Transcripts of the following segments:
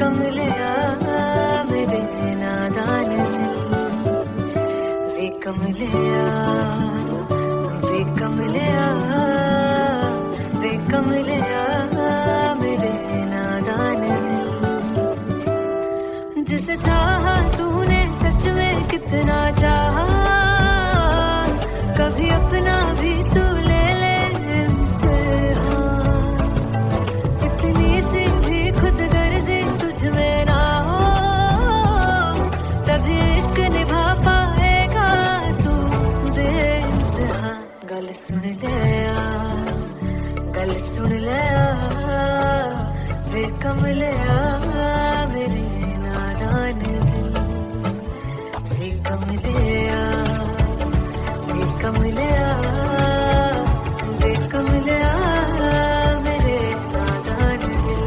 कमलिया मेरे नादान दिल, वे कमलिया, वे कमलिया, वे कमलिया मेरे नादान दिल। जिसे चाहा तूने सच में कितना चाहा, कभी अपना भी तू ले ले इम्तिहान। इतनी सी भी खुद गर्जी तुझ में ना हो, तभी इश्क निभा पाएगा तू बेइंतहा। गल सुन लिया, गल सुन लिया, वे कमलिया मेरे नादान दिल, वे कमलिया, वे कमलिया, वे कमलिया मेरे नादान दिल।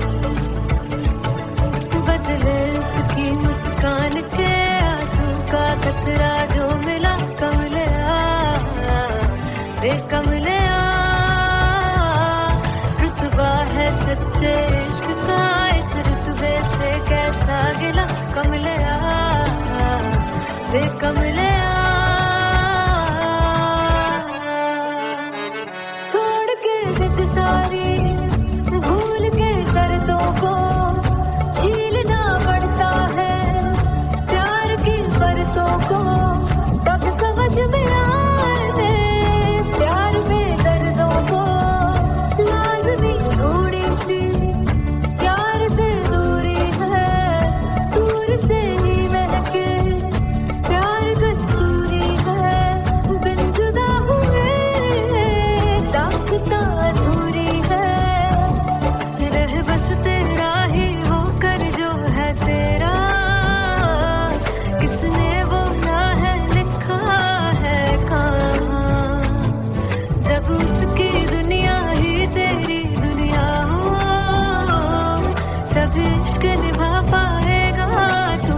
बदले उसकी मुस्कान के आंसू का कतरा जो मिला कमलिया, वे कमलिया। रुतबा है सच्चे इश्क का, इस रुतबे से कैसा गिला कमलिया, वे कमलिया। छोड़ के जिद सारी, भूल के शर्तों को, झीलना पड़ता है प्यार की शर्तों को। तब समझ में आए प्यार में दर्दों को, लाज़मी थोड़ी सी प्यार से दूरी है, दूर से ही महके प्यार कस्तूरी है। बिन जुदा हुए दास्तां अधूरी है, रह बस तेरा ही होकर जो है तेरा, किसने बोला है लिखा है कहाँ। जब उसकी दुनिया ही तेरी दुनिया हो, तब इश्क निभा पाएगा तू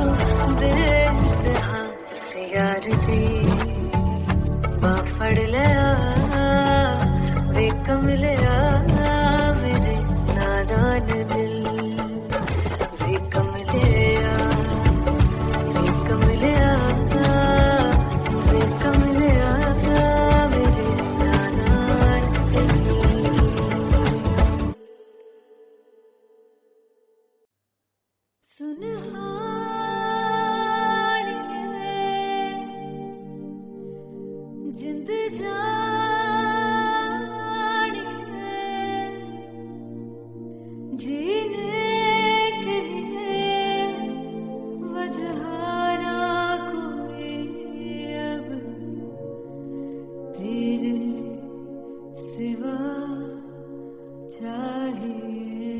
बेइंतहा। से यार दी बाफड़ लिया, वे कमलिया मेरे नादान दिल, वे कमलिया, वे कमलिया, वे कमलिया मेरे नादान दिल। सुनहारिए जिंद जानिए, जीने के लिए वजह ना कोई अब तेरे सिवा चाहिए।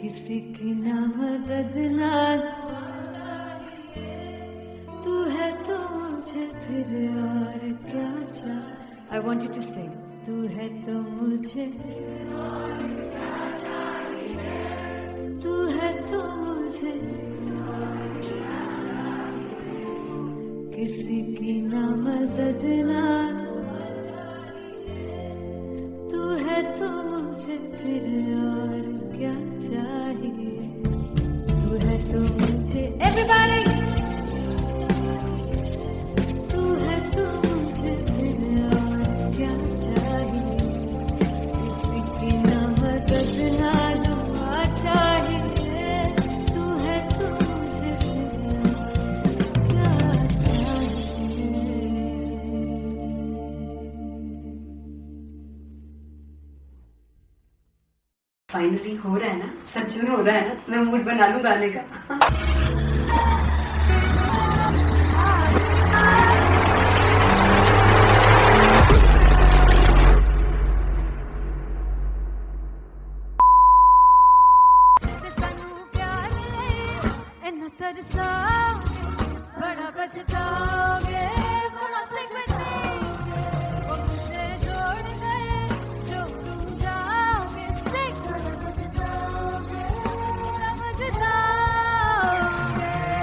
किसी की ना मदद ना तू है तो मुझे फिर और क्या चाह I want you to sing तू है तो मुझे तू है तो मुझे किसी की ना मदद ना तू है तो मुझे फिर और क्या चाहिए तू है तो मुझे everybody तू है तो मुझे फिर और क्या चाहिए किसी की ना मदद ना दुआ चाहिए तू है तो मुझे फिर और क्या चाहिए फाइनली हो रहा है ना, सच में हो रहा है ना, मैं मूड बना लूं गाने का। बड़ा बचताओगे बड़ा मुझे छोड़ कर जो तुम जाओगे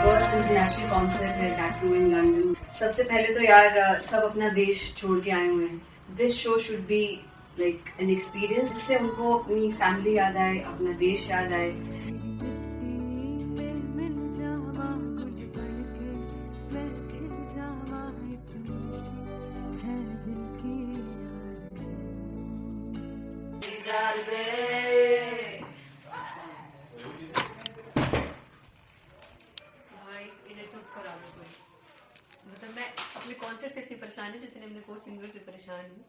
फर्स्ट इंटरनेशनल कॉन्सर्ट है टैटू इन लंदन। सबसे पहले तो यार सब अपना देश छोड़ के आए हुए हैं। This show should be like an experience जिससे उनको अपनी फैमिली याद आए, अपना देश याद आए। मतलब मैं अपने कॉन्सर्ट से इतनी परेशान है जितने अपने को सिंगर से परेशान हूँ।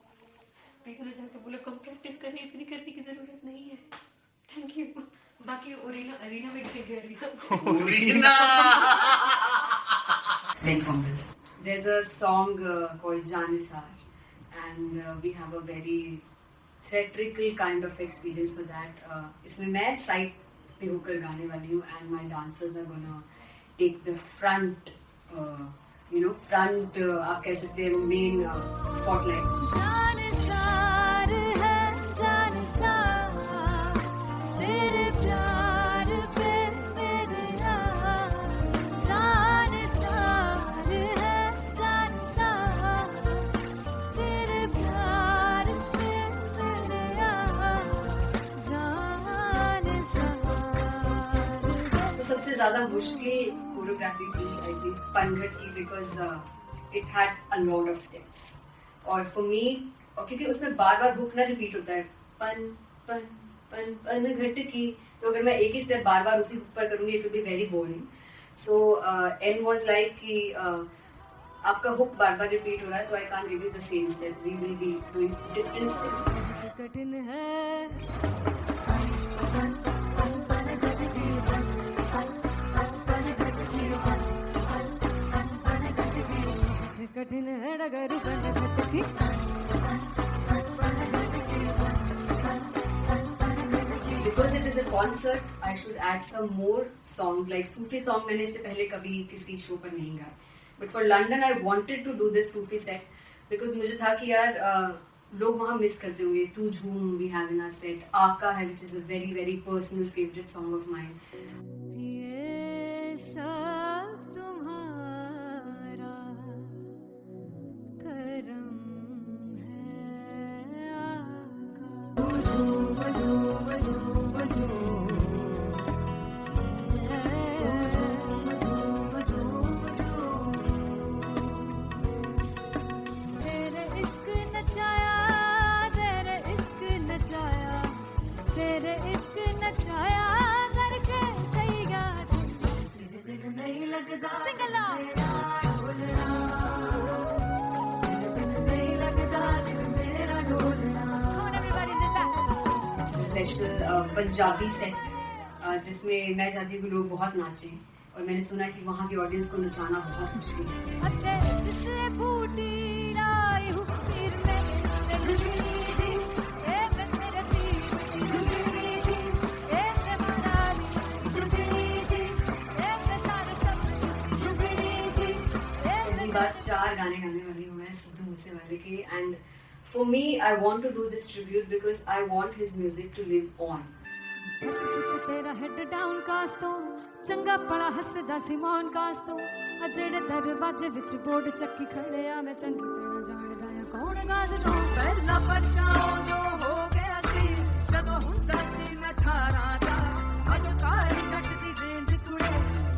प्लीज उन्हें जाके बोलो कम प्रैक्टिस करें, इतनी करने की जरूरत नहीं है। Thank you. बाकी अरीना में गए arena Very fumble. There's a song called Janisar and we have a very theatrical kind of experience for that. इसमें मैं साइड पे होकर गाने वाली हूँ and my dancers are gonna take the front, front आप कह सकते हैं main spotlight. जानसार है जानसार तेरे प्यार पे मेरे जानसार है जानसार तेरे प्यार पे मेरे जानसार। तो सबसे ज्यादा मुश्किल कोरियोग्राफी थी आई थिंक पनघट की because it had a lot of steps और फॉर मी और क्योंकि उसमें बार बार हुक ना रिपीट होता है पन पन पन पनघट की, तो अगर मैं एक ही स्टेप बार बार उसी हुक पर करूंगी it will be very boring. So an was like कि आपका हुक बार बार रिपीट हो रहा है तो I can't give you the same step, we will be doing different steps. कठिन है कठिन है डगर की Because it is a concert, I should add some more songs like Sufi song. मैंने इससे पहले कभी किसी शो पर नहीं गाया. But for London, I wanted to do this Sufi set because मुझे था कि यार लोग वहाँ मिस करते होंगे. तू झूम we have in our set. आका है which is a very very personal favorite song of mine. ये सब तुम्हारा करम है तेरे इश्क नचाया करके तैयार तेरे बिन नहीं लगता सिंगला स्पेशल पंजाबी सेट जिसमें मैं चाहती हूँ कि लोग बहुत नाचें और मैंने सुना कि वहाँ की ऑडियंस को नचाना बहुत मुश्किल है। बाद 4 गाने गाने वाली हूँ मैं सिद्धू मूसेवाले के. And for me I want to do this tribute because I want his music to live on. तेरा हेड डाउन कास तो चंगा पड़ा हसदा सिमोन कास तो जेड़े दरवाजे विच बोर्ड चक्की खड़े आ मैं चंगी तेरा जानदा आ कौन गाज तो पहला बच्चा जो हो गया सी जदों हुंदा सी मैं 18 दा अज कार जट दी रेंज कुड़े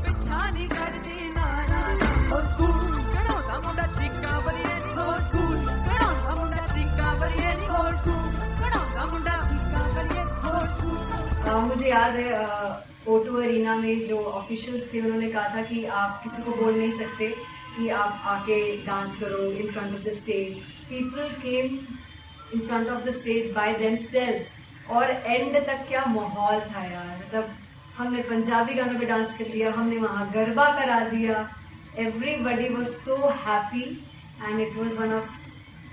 पिछा नहीं करदी नारा ओ स्कूल कड़ौदा मुंडा चिक्का बलिए नी हो स्कूल कड़ौदा मुंडा चिक्का बलिए नी हो स्कूल कड़ौदा मुंडा चिक्का बलिए हो स्कूल. मुझे याद है O2 अरीना में जो ऑफिशियल्स थे उन्होंने कहा था कि आप किसी को बोल नहीं सकते कि आप आके डांस करो in front of the stage. People came in front of the stage by themselves और एंड तक क्या माहौल था यार. मतलब हमने पंजाबी गानों पे डांस कर लिया, हमने वहाँ गरबा करा दिया. Everybody was so happy and it was one of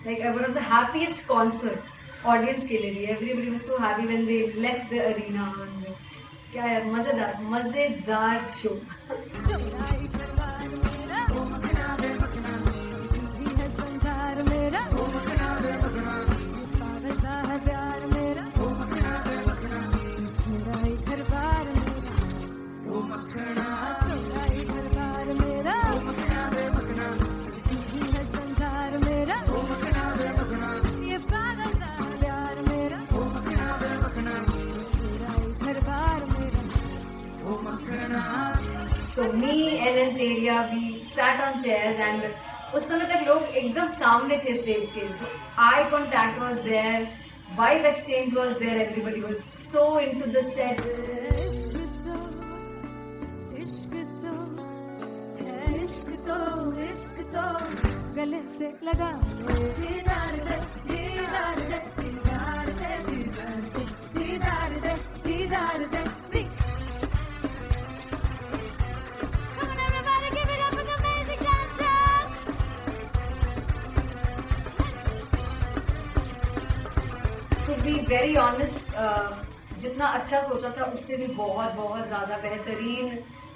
the happiest concerts audience के लिए भी. Everybody was so happy when they left the arena. क्या यार मजेदार शो. So me and Anteria, we sat on chairs and उस समय तक लोग एकदम सामने थे स्टेज के. So eye contact was there, vibe exchange was there, everybody was so into the set. इश्क तो गले से लगा दीदार दे दीदार दे दीदार दे दीदार दे दीदार दे. To be very honest, जितना अच्छा सोचा था उससे भी बहुत बहुत ज़्यादा बेहतरीन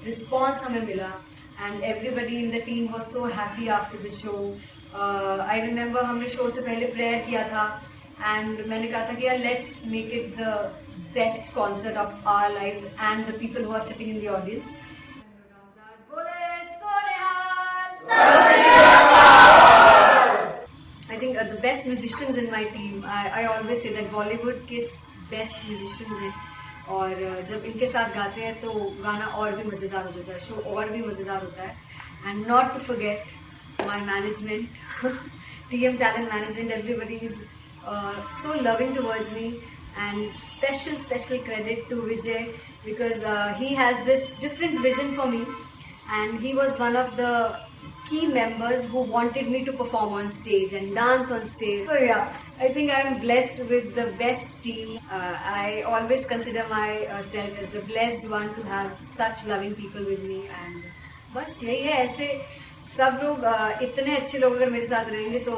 रिस्पॉन्स हमें मिला. And everybody in the team was so happy after the show. I remember हमने शो से पहले प्रेयर किया था एंड मैंने कहा था कि यार let's make it the best concert of our lives and the people who are sitting in the audience. I think the best musicians in my team. I always say that Bollywood के best musicians हैं और जब इनके साथ गाते हैं तो गाना और भी मज़ेदार हो जाता है, शो और भी मज़ेदार होता है. And not to forget my management, TM Talent Management. Everybody is so loving towards me and special credit to Vijay because he has this different vision for me and he was one of the key members who wanted me to perform on stage and dance on stage. So yeah, I think I am blessed with the best team. I always consider myself as the blessed one to have such loving people with me. And बस यही है, ऐसे सब लोग इतने अच्छे लोग अगर मेरे साथ रहेंगे तो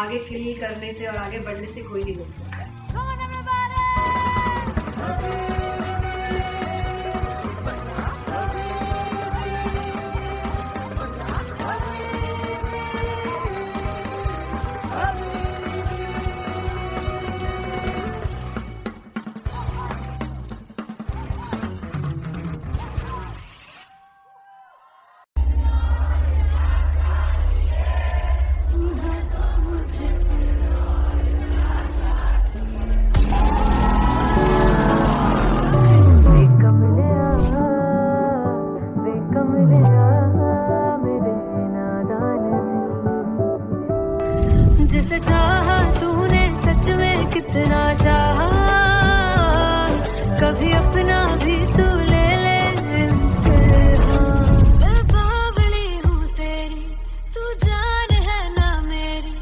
आगे किल करने से और आगे बढ़ने से कोई नहीं रोक सकता. जिसे चाहा तूने सच में कितना चाहा, कभी अपना भी तू ले ले इम्तिहान. मैं बावली हूँ तेरी, तू जान है ना मेरी,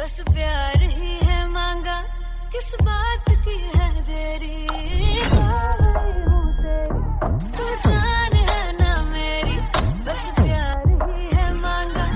बस प्यार ही है मांगा, किस बात की है देरी. बावली हूँ तेरी, तू जान है ना मेरी, बस प्यार ही है मांगा.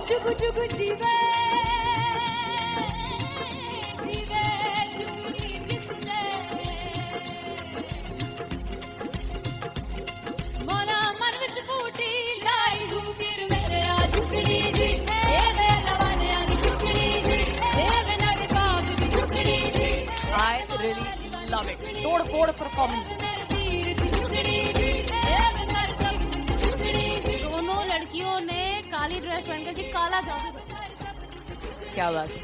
जुग जुग जीवे जीवे जुगनी जिसने मोरा मन विच बूटी लाई हूँ वीर मेरे आ झुकड़ी जी ए वे लवाने आनी झुकड़ी जी ए वे नवी बाग की झुकड़ी जी I really love it. तोड़ फोड़ परफॉर्मेंस। मेरे वीर की झुकड़ी जी ए वे सर सब की झुकड़ी जी दोनों लड़कियों ने काली ड्रेस पहनकर जी काला जादू क्या बात है।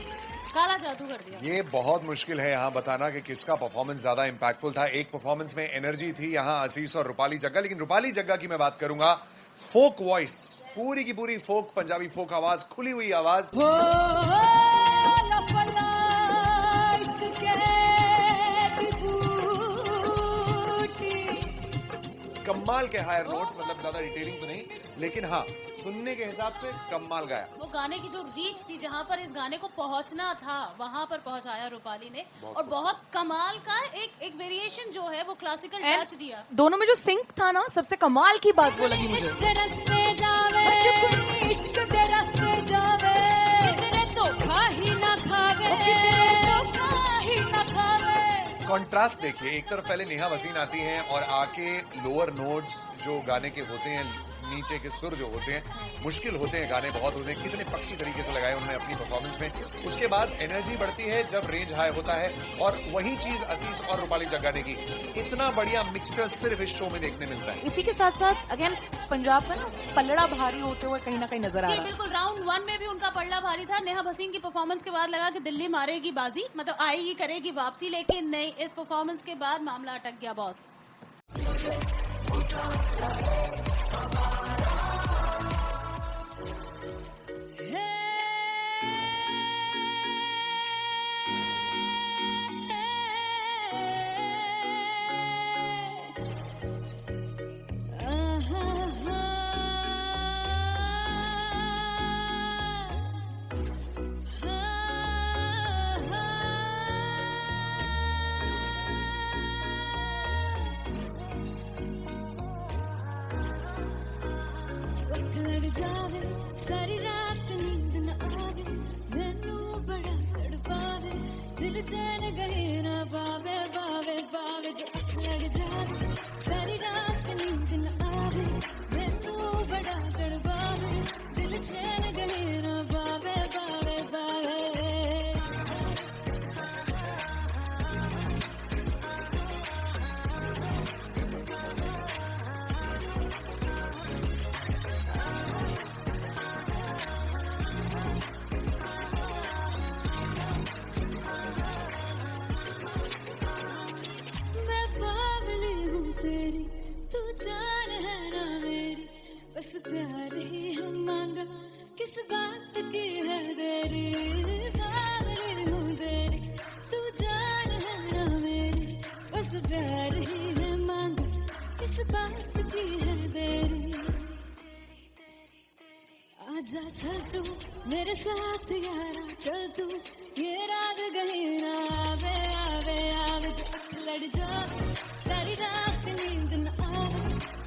काला जादू कर दिया। ये बहुत मुश्किल है यहाँ बताना कि किसका परफॉर्मेंस ज्यादा इंपैक्टफुल था। एक परफॉर्मेंस में एनर्जी थी यहाँ असीस और रूपाली जग्गा, लेकिन रूपाली जग्गा की मैं बात करूंगा फोक वॉइस, पूरी की पूरी फोक, पंजाबी फोक आवाज, खुली हुई आवाज। हो लपला इश्क़े दी बूटी कमाल के हायर नोट्स, मतलब ज्यादा डिटेलिंग तो नहीं, लेकिन हाँ सुनने के हिसाब से कमाल गाया। वो गाने की जो रीच थी, जहाँ पर इस गाने को पहुंचना था वहां पर पहुंचाया रूपाली ने। और बहुत कमाल का एक वेरिएशन जो है वो क्लासिकल टच दिया। दोनों में जो सिंक था ना, सबसे कमाल की बात वो लगी मुझे। इश्क रस्ते जावे इश्क दे रस्ते जावे कितने धोखा ही ना खावे धोखा ही ना खावे। कॉन्ट्रास्ट देखिए, एक तरफ पहले नेहा वसीन आती हैं और आके लोअर नोट्स जो गाने के होते हैं, नीचे के सुर जो होते हैं, मुश्किल होते हैं, गाने बहुत होते हैं, कितने पक्की तरीके से लगाए उन्होंने अपनी परफॉर्मेंस में। उसके बाद एनर्जी बढ़ती है जब रेंज हाई होता है, और वही चीज असीस और रूपाली जग्गा ने की। इतना बढ़िया मिक्सचर सिर्फ इस शो में देखने मिलता है। इसी के साथ साथ अगेन पंजाब का ना पलड़ा भारी होते हुए कहीं ना कहीं नजर आ जी रहा है। बिल्कुल, राउंड 1 में भी उनका पलड़ा भारी था। नेहा भसीन की परफॉर्मेंस के बाद लगा कि दिल्ली मारेगी बाजी, मतलब आएगी करेगी वापसी, लेकिन नहीं, इस परफॉर्मेंस के बाद मामला अटक गया बॉस। जावे सारी रात नींद न आवे मैनू बड़ा तड़पावे दिल चैन गए ना पावे पावे पावे जो लड़ जावे सारी रात नींद न आवे मैनू बड़ा तड़पावे दिल चैन गए ना पावे पावे पावे। जान है ना मेरी बस प्यार ही हम मांगा किस बात की है देरी बावली हूँ तेरी तू जान है ना मेरी बस प्यार ही है मांगा किस बात की है देरी। आजा चल तू मेरे साथ यारा चल तू ये रात गई ना आवे आवे आवे जो लड़ जावे सारी रात नींद न आवे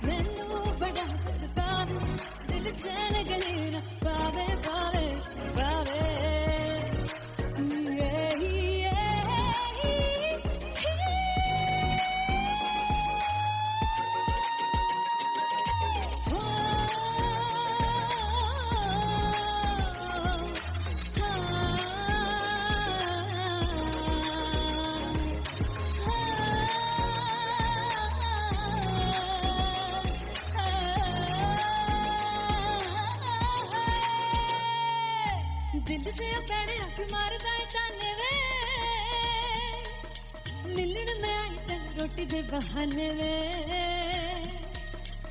मैनू बड़ा तड़पावे दिल चैन गए ना पावे पावे पावे। दिल से पैड़े रख मारदा ताने वे मिलन में आई तन रोटी दे बहाने वे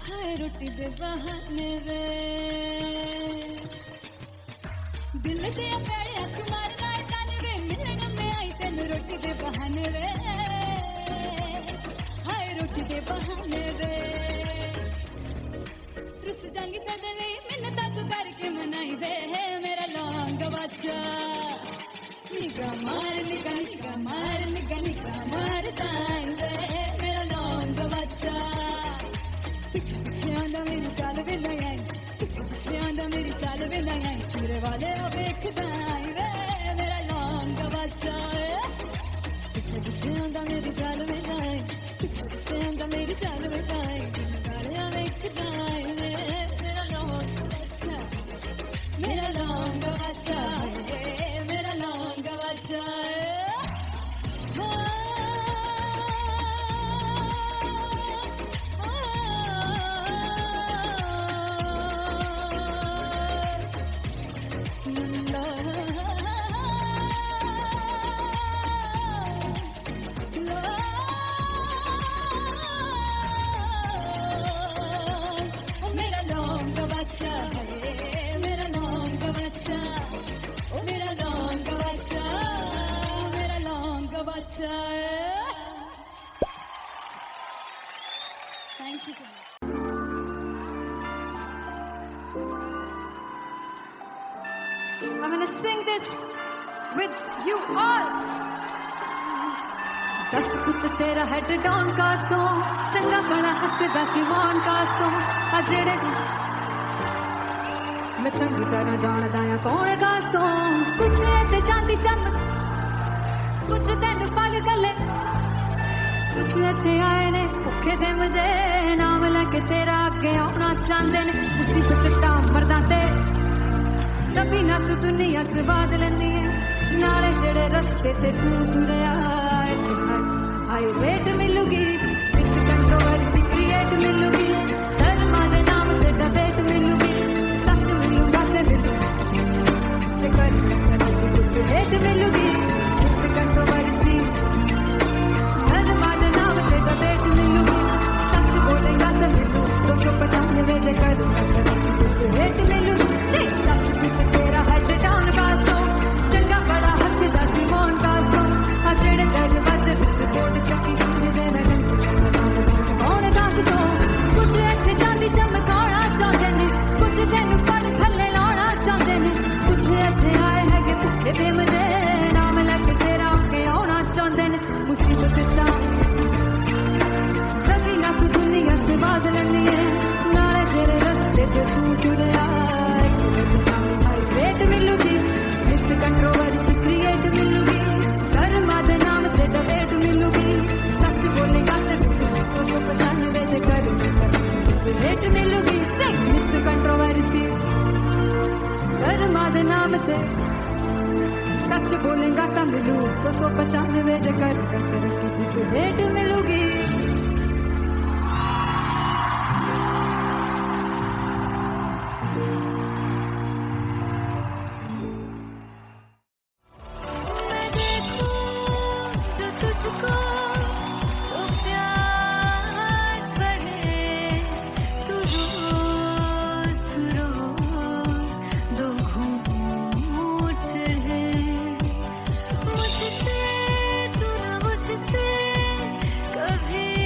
हाय रोटी दे बहाने वे दिल से पैड़े रख मारदा ताने वे मिलन में आई तन रोटी दे बहाने वे हाय रोटी दे बहाने वे। रुस जांगी सदले मिन्नतां तू करके मनाई वे मेरा लौंग बच्चा निगा मार ताई वे मेरा लौंग बच्चा पिछे पिछे आंदा मेनू चल वे नहीं आई ਪਿੱਛੇ ਆਂਦਾ ਮੇਰੀ ਚੱਲ ਵੇ ਨਾ ਆਈ ਚੂਰੇ ਵਾਲੇ ਆ ਵੇਖਦਾ ਆਈ ਵੇ ਮੇਰਾ ਲੌਂਗ ਬੱਚਾ ਏ ਪਿੱਛੇ ਆਂਦਾ ਮੇਰੀ ਚੱਲ ਵੇ ਨਾ ਆਈ ਪਿੱਛੇ ਆਂਦਾ ਮੇਰੀ ਚੱਲ ਵੇ ਨਾ ਆਈ ਵਾਲੇ ਆ ਵੇਖਦਾ ਆਈ ਵੇ ਮੇਰਾ ਲੌਂਗ ਬੱਚਾ ਮੇਰਾ ਲੌਂਗ ਬੱਚਾ ਏ ਮੇਰਾ ਲੌਂਗ ਬੱਚਾ ਏ मेरा लौंग बच्चा है मेरा लौंग बच्चा ओ मेरा लौंग बच्चा मेरा लौंग बच्चा thank you so much I'm gonna sing this with you all. दस पुत तेरा हेड डाउन कास तो चंगा भला हसदा सी मौन कास तो आ जेड़े मैं चंगी तरह जानदा आ कौन कास तो कुछ ते चांदी चमक कुछ तेन पग गले कुछ इत्थे आए ने भुखे दिम दे नाम लैके तेरा अगे आउणा चाहंदे ने मुसीबत दा मरदा ते तभी ना तू दुनिया स्वाद लैंदी है नाले जेड़े रस्ते ते तू तुरया हाई रेट मिलूगी विद कंट्रोवर्सी क्रिएट मिलूगी धर्म दे नाम ते डिबेट मिलूगी सच मिलूगा ते मिलूगी कर रेट मिलूगी विद कंट्रोवर्सी धर्म दे नाम ते डिबेट मिलूगी सच बोलेगा ते मिलू 295 जे कर रेट मिलूगी सच विच तेरा हेड डाउन कासो चंगा बड़ा हसदा सी मौन कासो आ जेड़े दरवाजे विच बोर्ड चक्की दे कौन कास तो कुछ इत्थे चांदी चमकाउणा चाहंदे ने कुछ तैनू पड़ थल्ले लाउणा चाहंदे ने कुछ इत्थे आए हैगे भुखे दिम दे नाम लैके तेरा अगे आउणा चाहंदे ने मुसीबत दा कभी ना तू दुनिया से बाद लैंदी है नाले तेरे रस्ते ते तू तुरया रेट मिलूगी विद कंट्रोवर्सी क्रिएट मिलूगी धर्म दे नाम ते डिबेट मिलूगी सच बोलेगा ते 295 जे कर रेट मिलूगी विद कंट्रोवर्सी धर्म दे नाम ते सच बोलेगा ता मिलू 295 जे कर रेट मिलूगी कभी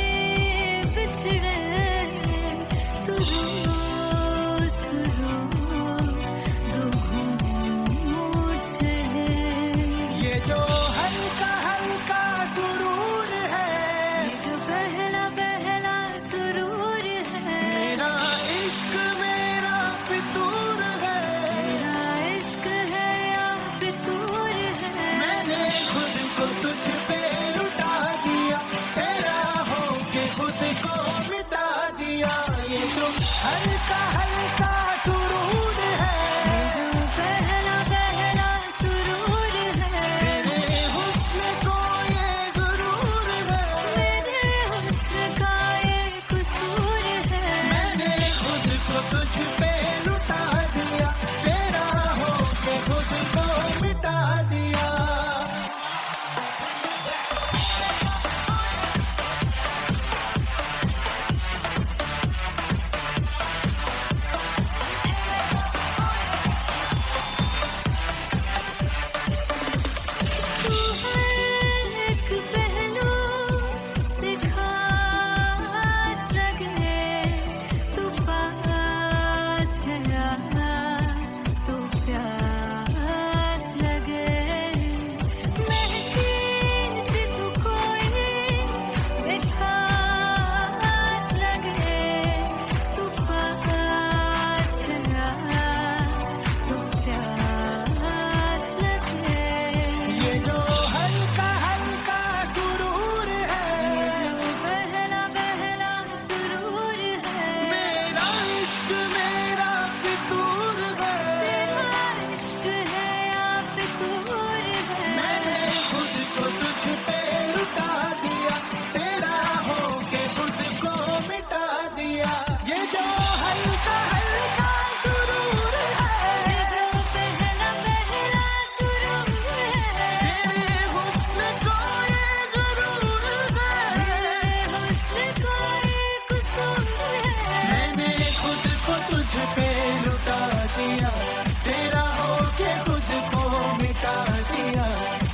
तुझ पे लुटा दिया, तेरा होके खुद को मिटा दिया।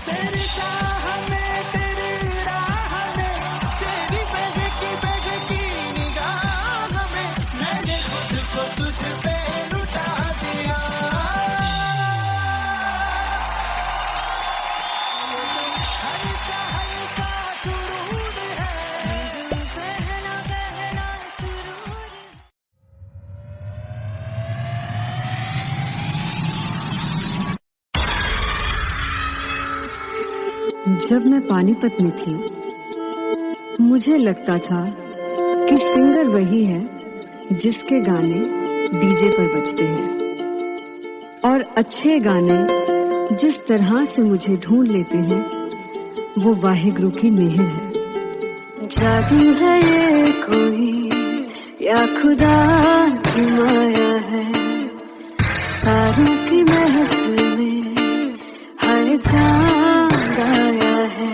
तेरी चाह में, तेरी राह में, तेरी बहकी निगाह में, मैंने खुद को तुझ पे लुटा दिया। हल्का हल्का सुरूर है, पहला पहला सुरूर। जब मैं पानीपत में थी, मुझे लगता था कि सिंगर वही है जिसके गाने डीजे पर बजते हैं, और अच्छे गाने जिस तरह से मुझे ढूंढ लेते हैं वो वाहिगुरु की मेहर है। जादू है ये कोई या खुदा की माया है, तारों की महफिल में हर चांद आया है।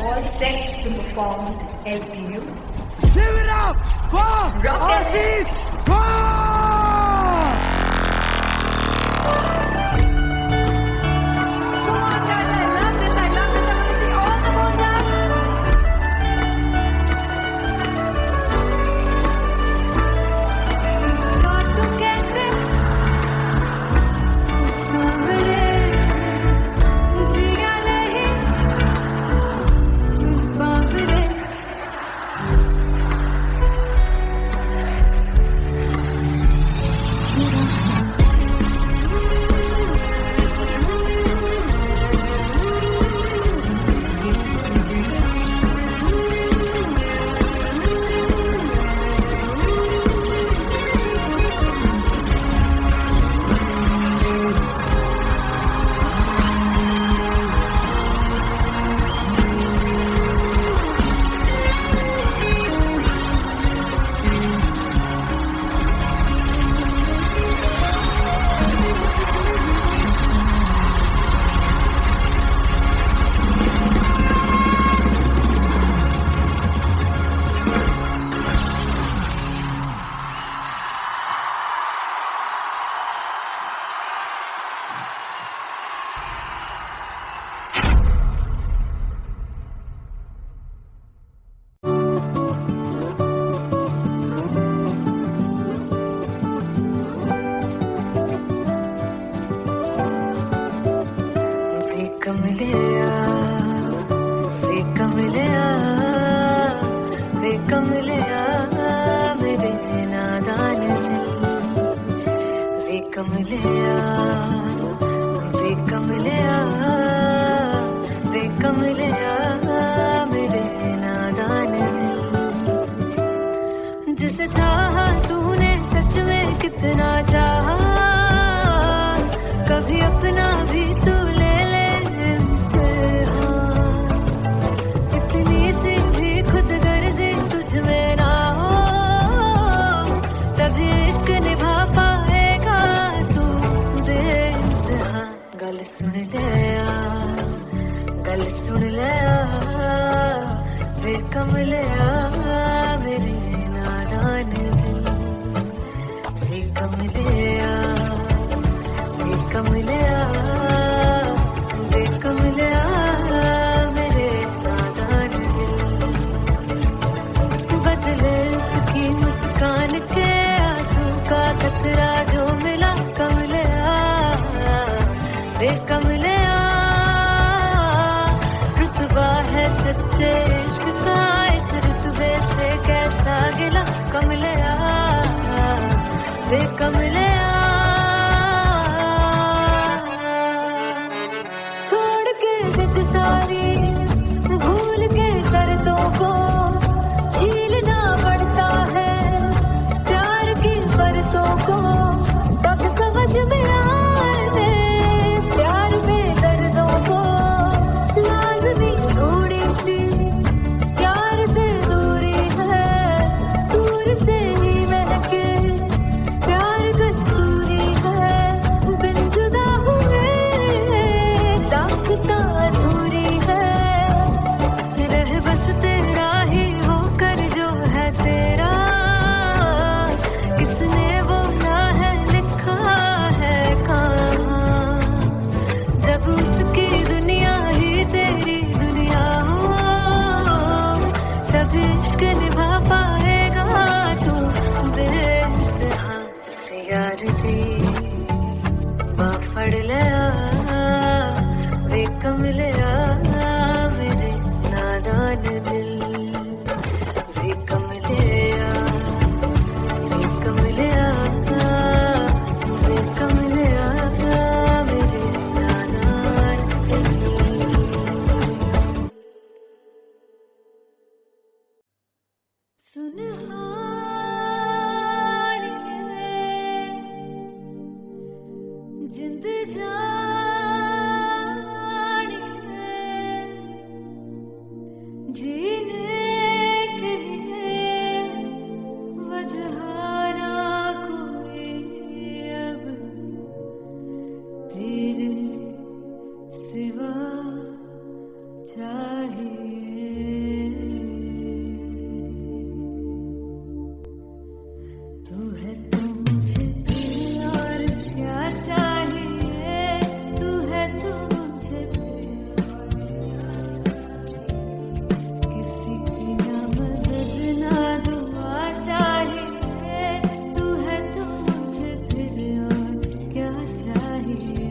All set to perform LPU. Give it up for Artist Come on guys, I love this, I love this. I want to see all the balls up. काटूं कैसे सामने जिया नहीं सुन पावरे। जिसे चाहा तूने सच में कितना चाहा, कभी अपना भी तू ले ले इम्तिहान। इतनी सी भी खुद गर्जी तुझ में ना हो, तभी इश्क निभा पाएगा तू बेइंतहा। गल सुन ले यार, गल सुन ले यार, वे कमले यार मेरे नादान दिल। वे कमले यार, वे कमले यार, वे कमले यार मेरे नादान दिल। बदले उसकी मुस्कान के आंसू का कतरा जो मिला कमले यार, वे कमले यार। रुतबा है सच्चे इश्क का, इस रुतबे से कैसा गिला कमले यार, वे कमले यार। छोड़ के जिद सारी, भूल के शर्तों को, झीलना पड़ता है प्यार की शर्तों को। तब समझ में आए प्यार में दर्दों को, लाज़मी थोड़ी सी प्यार से दूरी है। तू जिंद जानी है जीने के लिए वजह ना कोई अब तेरे सिवा चाहिए तू है तो मुझे और क्या चाहिए तू है तो मुझे किसी की ना मदद ना दुआ चाहिए तू है तो मुझे फिर और क्या चाहिए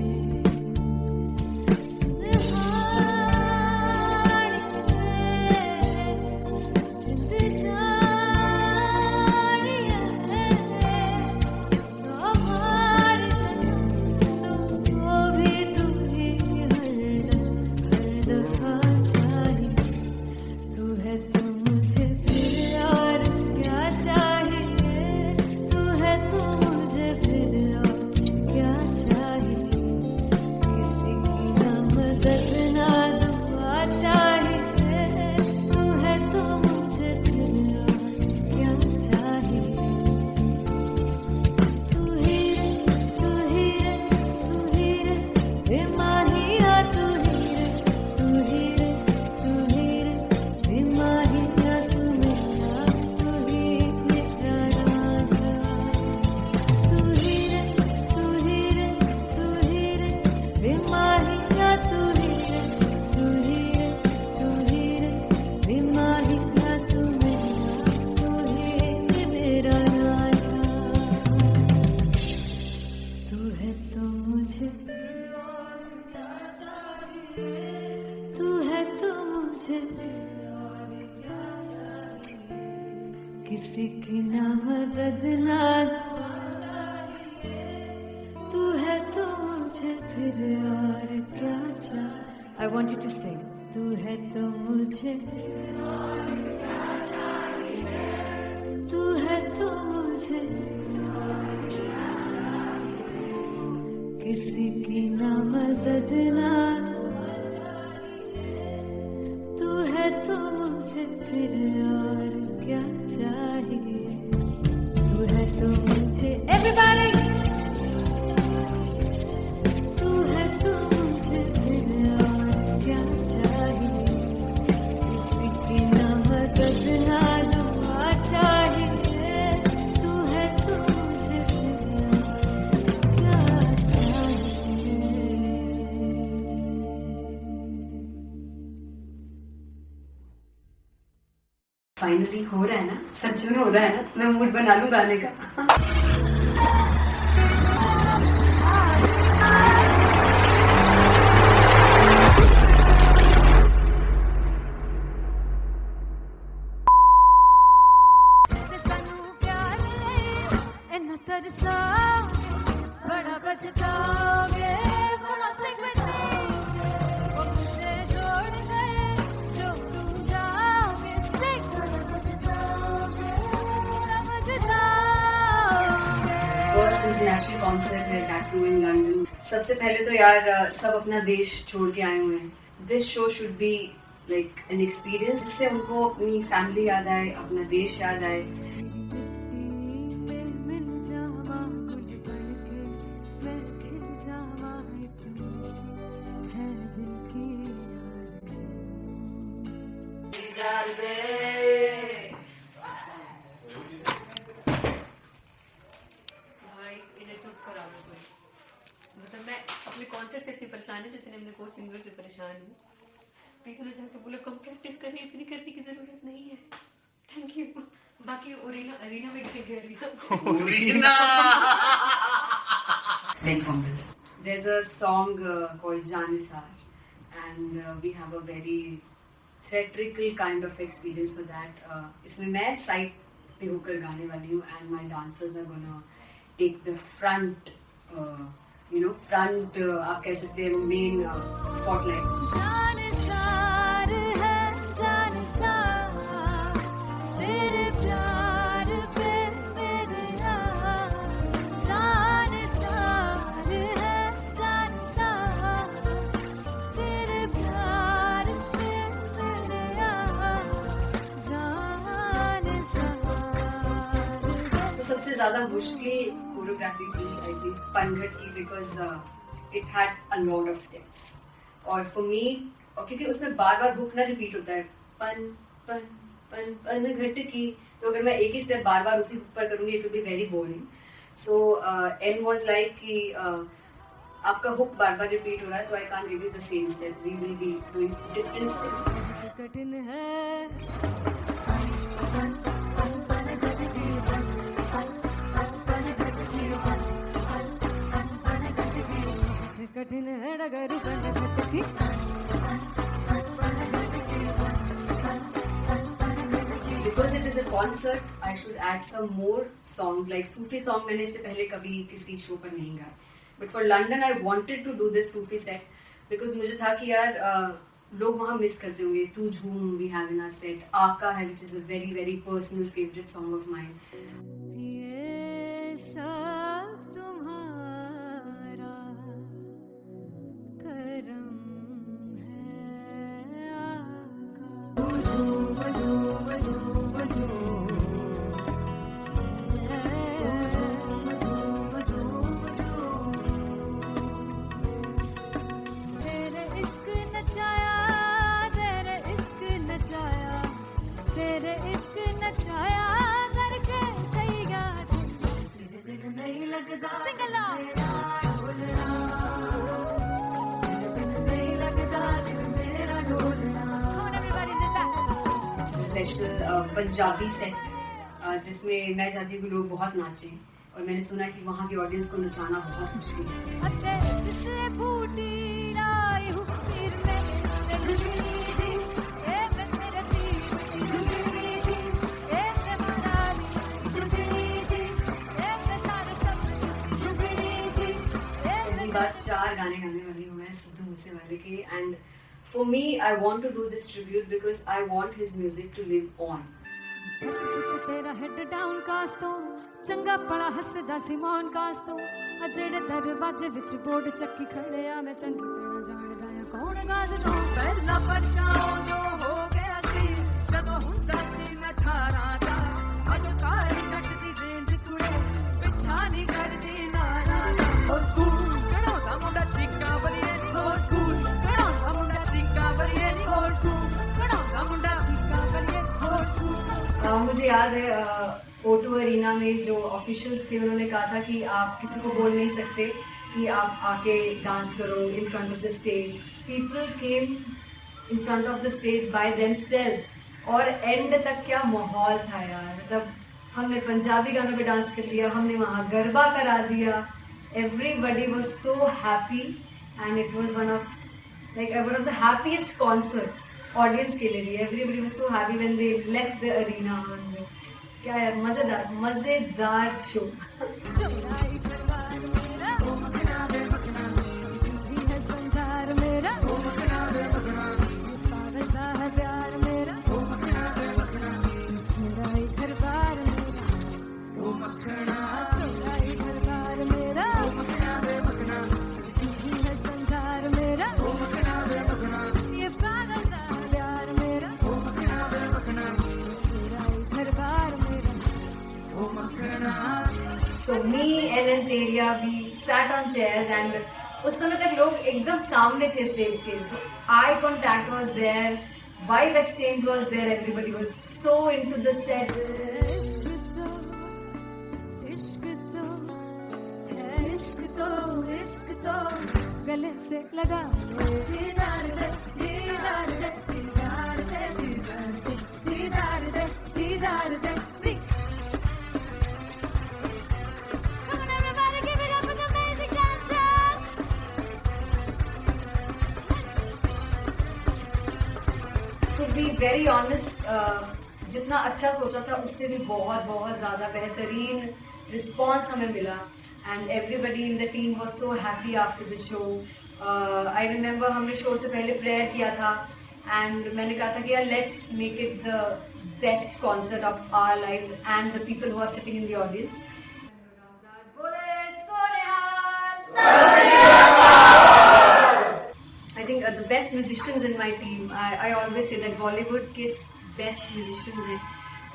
तू है तो मुझे किसी की ना मदद ना तू है तो मुझे फिर और क्या चाहिए I want you to sing तू है तो मुझे तू है तो मुझे किसी की ना मदद ना तू है तो मुझे फिर और क्या चाहिए तू है तो मुझे everybody तू है तो मुझे फिर और क्या चाहिए किसी की ना मदद ना दुआ चाहिए तू है तो मुझे फिर और क्या चाहिए फाइनली हो रहा है ना सच में हो रहा है ना मैं मूड बना लूं गाने का बड़ा पछताओगे मुझे छोड़ कर जो तुम जाओगे फर्स्ट इंटरनेशनल कॉन्सर्ट है दैट टू इन लंदन सबसे पहले तो यार सब अपना देश छोड़ के आए हुए हैं this show should be like an experience जिससे उनको अपनी फैमिली याद आए अपना देश याद आए मिल जावा गुल बन के मैं खिल जावा इतनी सी है दिल की भाई इन्हें चुप करा दो कोई मतलब मैं अपने कॉन्सर्ट से इतनी परेशान है जैसे मैं को सिंगर से परेशान हूँ प्लीज उन्हें जाके बोलो कम प्रैक्टिस करें इतनी करने की जरूरत नहीं है थैंक यू बाकी अरीना में गए Big Fumble. There's a song called Janisar and we have a very theatrical kind of experience for that. इसमें मैं साइड पे होकर गाने वाली हूँ and my dancers are gonna take the front, front आप कह सकते हैं main spotlight. जानसार है जानसार तेरे प्यार सबसे ज्यादा मुश्किल कोरियोग्राफी थी आई थिंक पनघट की because it had a lot of steps और फॉर मी और क्योंकि उसमें बार बार हुक ना रिपीट होता है पन पन पन पनघट की, तो अगर मैं एक ही स्टेप बार बार उसी हुक पर करूंगी it will be very boring. So an was like कि आपका हुक बार बार रिपीट हो रहा है तो I can't give you the same step, we will be doing different steps. कठिन है कठिन है डगर पनघट की. Because it is a concert, I should add some more songs like Sufi song. मैंने इससे पहले कभी किसी शो पर नहीं गाया. But for London, I wanted to do this Sufi set because मुझे था कि यार लोग वहाँ मिस करते होंगे. तू झूम we have in our set. आका है which is a very very personal favorite song of mine. ये सब तुम्हारा करम है आका. तेरे इश्क नचाया तेरे इश्क नचाया तेरे इश्क नचाया करके कई गात तेरे दिल नहीं लगदा सिंगला नहीं लगदा दिल मेरा ढोलना. Come on everybody do that. Special Punjabi set जिसमें मैं चाहती हूँ कि लोग बहुत नाचें और मैंने सुना कि वहाँ की ऑडियंस को नचाना बहुत मुश्किल है. अते जिससे बूटी लाई हूँ फिर मैं इससे झुकनी जी ए मैं तेरे पीर की झुकनी जी ए मैं मनाली की झुकनी जी ए मैं सारे सब की झुकनी जी ए पहली बार 4 गाने गाने वाली हूँ मैं सिद्धू मूसेवाले के and for me I want to do this tribute because I want his music to live on. तेरा हेड डाउन कास तो चंगा पड़ा हसदा सी मौन कास तो आ जेड़े दरवाजे विच बोर्ड चक्की खड़े आ मैं चंगी तेरा जानदा आ कौन गाज तो पहला बच्चा जो हो गया सी जदों हुंदा सी मैं 18 दा अज कार जट दी रेंज कुड़े पिछा नहीं करदी नारा ओ स्कूल कढ़ाउंदा मुंडा चीका बलिए नी हो स्कूल कढ़ाउंदा मुंडा चीका बलिए नी हो स्कूल कढ़ाउंदा मुंडा चीका बलिए हो स्कूल. मुझे याद है O2 अरीना में जो ऑफिशियल्स थे उन्होंने कहा था कि आप किसी को बोल नहीं सकते कि आप आके डांस करो in front of the stage. People came in front of the stage by themselves और एंड तक क्या माहौल था यार. मतलब हमने पंजाबी गानों पे डांस कर लिया, हमने वहाँ गरबा करा दिया. Everybody was so happy and it was one of the happiest concerts audience के लिए भी. Everybody was so happy when they left the arena. क्या यार मजेदार शो. चुराई करवार मेरा ओ मखना बे मखना भी है संसार मेरा ओ मखना बे मखना पागलता है प्यार मेरा ओ मखना बे मखना चुराई करवार मेरा ओ मखना चुराई करवार मेरा ओ मखना बे मखना भी है संसार मेरा ओ मखना बे मखना ये पागलता है प्यार मेरा ओ मखना बे मखना चुराई करवार मेरा. So me and Anteria, we sat on chairs and उस समय तक लोग एकदम सामने थे स्टेज के. So eye contact was there, vibe exchange was there, everybody was so into the set. इश्क तो गले से लगा दीदार दे दीदार दे दीदार दे दीदार दे दीदार दे. Come on everybody, give it up for the amazing dancers. To be very honest, जितना अच्छा सोचा था उससे भी बहुत बहुत ज़्यादा बेहतरीन रिस्पॉन्स हमें मिला. And everybody in the team was so happy after the show. I remember हमने शो से पहले प्रेयर किया था and मैंने कहा था कि यार let's make it the best concert of our lives and the people who are sitting in the audience. I think the best musicians in my team. I always say that Bollywood के best musicians हैं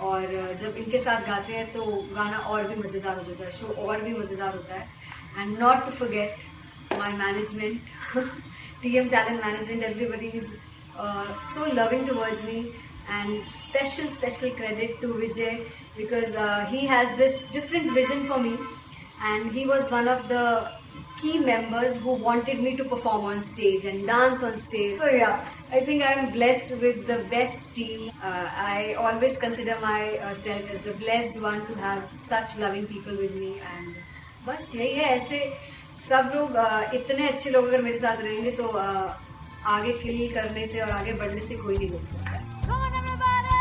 और जब इनके साथ गाते हैं तो गाना और भी मज़ेदार हो जाता है, शो और भी मज़ेदार होता है. And not to forget my management, TM Talent Management, everybody is so loving towards me. And special credit to Vijay because he has this different vision for me, and he was one of the key members who wanted me to perform on stage and dance on stage. So yeah, I think I am blessed with the best team. I always consider myself as the blessed one to have such loving people with me. And बस यही है, ऐसे सब लोग इतने अच्छे लोग अगर मेरे साथ रहेंगे तो आगे किल करने से और आगे बढ़ने से कोई नहीं रोक सकता. Come on everybody!